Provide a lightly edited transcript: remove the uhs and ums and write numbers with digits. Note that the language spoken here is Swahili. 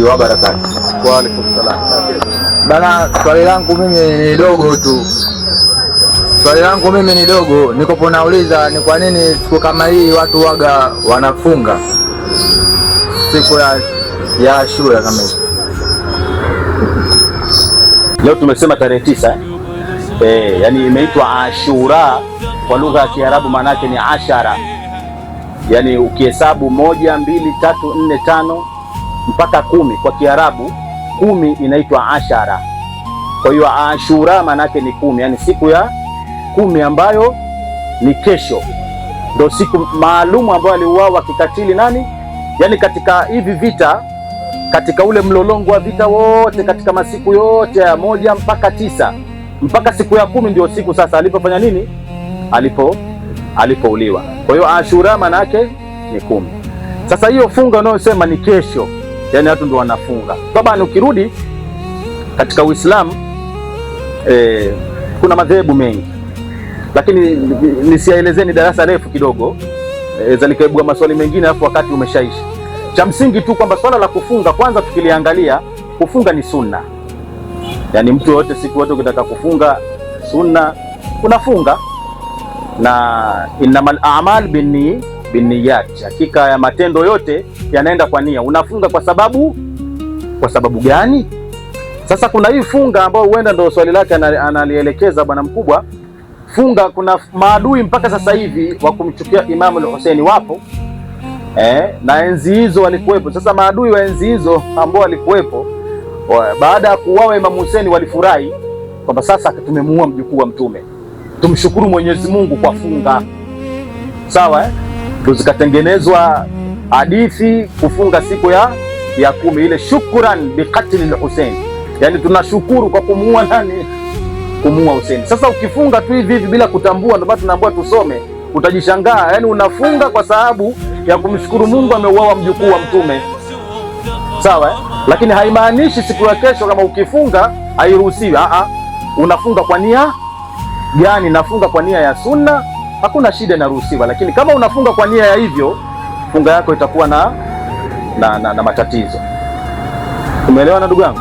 wa barakatuh. Wa alaikum salam. Bana, swali langu mimi ni dogo tu. Niko nauliza ni kwa nini siku kama hii watu waga wanafunga siku ya Ashura kama hii? Leo tumesema tarehe 9. Yani imeitwa Ashura kwa lugha ya Kiarabu, maana yake ni ashara. Yani ukihesabu 1, 2, 3, 4, 5 mpaka 10 kwa Kiarabu, 10 inaitwa ashara. Kwa hiyo Ashura maana yake ni 10, yani siku ya 10 ambayo ni kesho, ndio siku maalumu ambayo aliuawa kikatili nani? Yani katika hivi vita, katika ule mlolongo wa vita wote, katika masiku yote ya 1 mpaka 9 mpaka siku ya 10 ndio siku sasa alipofanya nini? Alipouliwa. Kwa hiyo Ashura maana yake ni 10. Sasa hiyo funga unayosema ni kesho, yani watu ndio wanafunga. Sababu ukirudi katika Uislamu kuna madhehebu mengi, lakini nisielezeni darasa refu kidogo, zalikaibua maswali mengine alafu wakati umeshaisha. Cha msingi tu kwamba swala la kufunga kwanza tukiliangalia, kufunga ni sunna. Yani mtu yote siku yote ukitaka kufunga sunna unafunga, na innamal a'mal binniyat, hakika ya matendo yote yanaenda kwa nia. Unafunga kwa sababu gani? Sasa kuna hii funga ambayo huenda ndio swali lake analielekeza bwana mkubwa. Funga, kuna maadui mpaka sasa hivi wa kumchukia Imamu al-Hussein wapo, na enzi hizo walikuwepo. Sasa maadui wa enzi hizo ambao walikuwepo baada ya kuuawa Imamu Hussein walifurahi kwamba sasa tumemuua mjukuu wa Mtume, tumshukuru Mwenyezi Mungu kwa funga. Sawa, ndio zikatengenezwa hadithi kufunga siku ya 10 ile, shukran biqatli al-Hussein, yani tunashukuru kwa kumuua nani? Kumuua Hussein. Sasa ukifunga tu hivi bila kutambua, ndio bado tunaambiwa tusome, utajishangaa. Yani unafunga kwa sababu ya kumshukuru Mungu ameuawa mjukuu wa Mtume. Sawa, lakini haimaanishi siku ya kesho kama ukifunga hairuhusiwi. Unafunga kwa nia gani? Nafunga kwa nia ya sunna, hakuna shida, inaruhusiwa. Lakini kama unafunga kwa nia ya hivyo, funga yako itakuwa na matatizo. Umeelewana ndugu yangu?